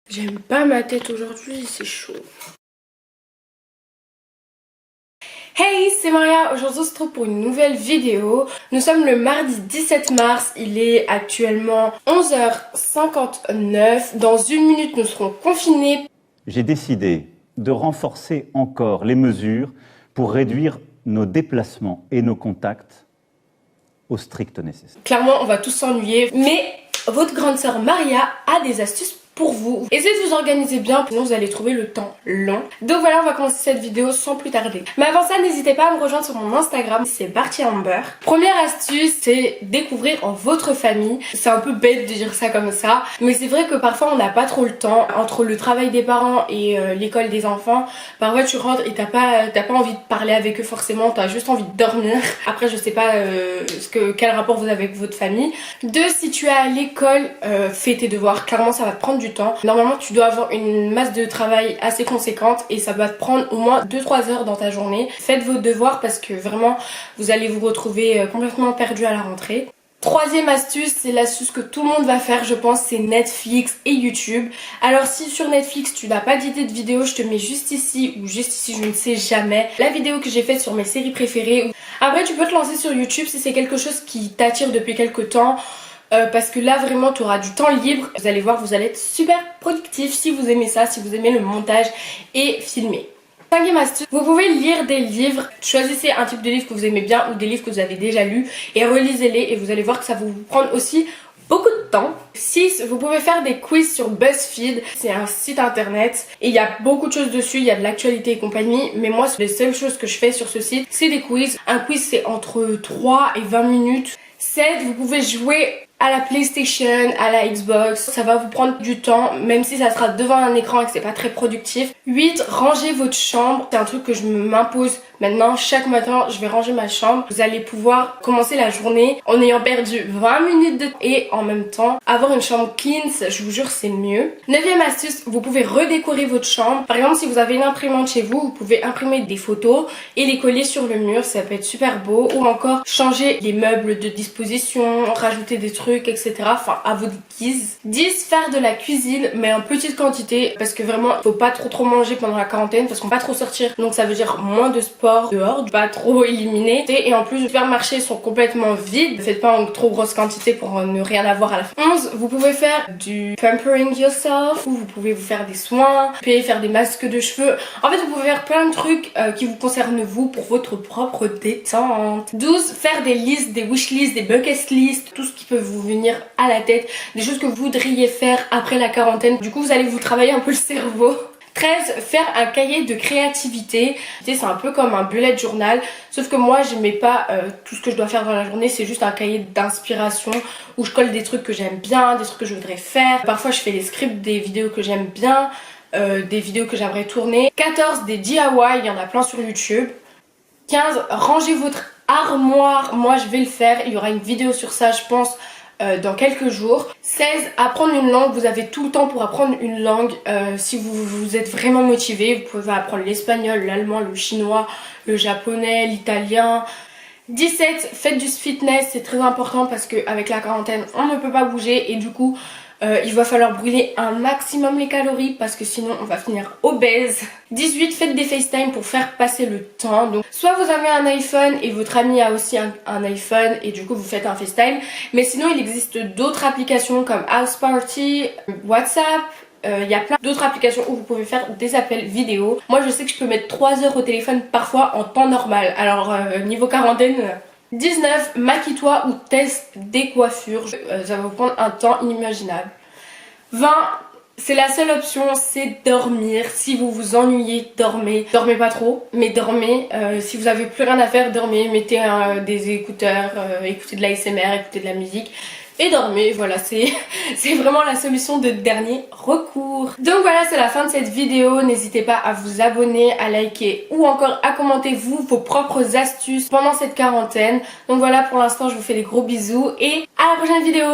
J'aime pas ma tête aujourd'hui, c'est chaud. Hey, c'est Maria, aujourd'hui on se retrouve pour une nouvelle vidéo. Nous sommes le mardi 17 mars, il est actuellement 11h59. Dans une minute nous serons confinés. J'ai décidé de renforcer encore les mesures pour réduire nos déplacements et nos contacts au strict nécessaire. Clairement on va tous s'ennuyer, mais votre grande sœur Maria a des astuces pour vous. Essayez de vous organiser bien, sinon vous allez trouver le temps long. Donc voilà, on va commencer cette vidéo sans plus tarder. Mais avant ça, n'hésitez pas à me rejoindre sur mon Instagram, c'est Barty Amber. Première astuce, c'est découvrir en votre famille. C'est un peu bête de dire ça comme ça, mais c'est vrai que parfois on n'a pas trop le temps. Entre le travail des parents et l'école des enfants, parfois tu rentres et t'as pas envie de parler avec eux forcément, t'as juste envie de dormir. Après je sais pas quel rapport vous avez avec votre famille. Deux, si tu es à l'école, fais tes devoirs, clairement ça va te prendre du temps. Normalement tu dois avoir une masse de travail assez conséquente et ça va te prendre au moins 2-3 heures dans ta journée. Faites vos devoirs parce que vraiment vous allez vous retrouver complètement perdu à la rentrée. Troisième astuce, c'est l'astuce que tout le monde va faire je pense, c'est Netflix et YouTube. Alors si sur Netflix tu n'as pas d'idée de vidéo, je te mets juste ici ou juste ici, je ne sais jamais, la vidéo que j'ai faite sur mes séries préférées. Après tu peux te lancer sur YouTube si c'est quelque chose qui t'attire depuis quelques temps. Parce que là vraiment tu auras du temps libre, vous allez voir, vous allez être super productif si vous aimez ça, si vous aimez le montage et filmer. Cinquième astuce, vous pouvez lire des livres, choisissez un type de livre que vous aimez bien ou des livres que vous avez déjà lus et relisez-les et vous allez voir que ça va vous prendre aussi beaucoup de temps. 6. Vous pouvez faire des quiz sur BuzzFeed, c'est un site internet et il y a beaucoup de choses dessus, il y a de l'actualité et compagnie, mais moi les seules choses que je fais sur ce site c'est des quiz. Un quiz c'est entre 3 et 20 minutes. 7. Vous pouvez jouer à la PlayStation, à la Xbox, ça va vous prendre du temps, même si ça sera devant un écran et que c'est pas très productif. 8. Rangez votre chambre, c'est un truc que je m'impose maintenant, chaque matin je vais ranger ma chambre. Vous allez pouvoir commencer la journée en ayant perdu 20 minutes de temps et en même temps avoir une chambre clean, je vous jure c'est mieux. 9e astuce, vous pouvez redécorer votre chambre. Par exemple si vous avez une imprimante chez vous, vous pouvez imprimer des photos et les coller sur le mur, ça peut être super beau. Ou encore changer les meubles de disposition, rajouter des trucs etc. Enfin à votre guise. 10. Faire de la cuisine mais en petite quantité parce que vraiment il faut pas trop manger pendant la quarantaine parce qu'on va pas trop sortir donc ça veut dire moins de sport dehors, pas trop éliminer et en plus les supermarchés sont complètement vides, faites pas en trop grosse quantité pour ne rien avoir à la fin. 11. Vous pouvez faire du pampering yourself ou vous pouvez vous faire des soins, vous pouvez faire des masques de cheveux, en fait vous pouvez faire plein de trucs qui vous concernent vous pour votre propre détente. 12. Faire des listes, des wishlists, des bucket lists, tout ce qui peut vous venir à la tête, des choses que vous voudriez faire après la quarantaine. Du coup vous allez vous travailler un peu le cerveau. 13. Faire un cahier de créativité. C'est un peu comme un bullet journal, sauf que moi je mets pas tout ce que je dois faire dans la journée, c'est juste un cahier d'inspiration où je colle des trucs que j'aime bien, des trucs que je voudrais faire. Parfois je fais les scripts des vidéos que j'aime bien, des vidéos que j'aimerais tourner. 14. Des DIY, il y en a plein sur YouTube. 15. Ranger votre armoire, moi je vais le faire, il y aura une vidéo sur ça je pense dans quelques jours. 16. Apprendre une langue, vous avez tout le temps pour apprendre une langue si vous êtes vraiment motivé, vous pouvez apprendre l'espagnol, l'allemand, le chinois, le japonais, l'italien. 17. Faites du fitness, c'est très important parce qu'avec la quarantaine on ne peut pas bouger et du coup il va falloir brûler un maximum les calories parce que sinon on va finir obèse. 18. Faites des FaceTime pour faire passer le temps. Donc soit vous avez un iPhone et votre ami a aussi un iPhone et du coup vous faites un FaceTime. Mais sinon il existe d'autres applications comme House Party, WhatsApp. Il y a plein d'autres applications où vous pouvez faire des appels vidéo. Moi je sais que je peux mettre 3 heures au téléphone parfois en temps normal. Alors niveau quarantaine... 19. Maquille-toi ou teste des coiffures. Ça va vous prendre un temps inimaginable. 20. C'est la seule option, c'est dormir. Si vous vous ennuyez, dormez. Dormez pas trop, mais dormez. Si vous avez plus rien à faire, dormez. Mettez des écouteurs, écoutez de l'ASMR, écoutez de la musique. Et dormez, voilà, c'est vraiment la solution de dernier recours. Donc voilà, c'est la fin de cette vidéo. N'hésitez pas à vous abonner, à liker ou encore à commenter vous vos propres astuces pendant cette quarantaine. Donc voilà, pour l'instant, je vous fais des gros bisous et à la prochaine vidéo.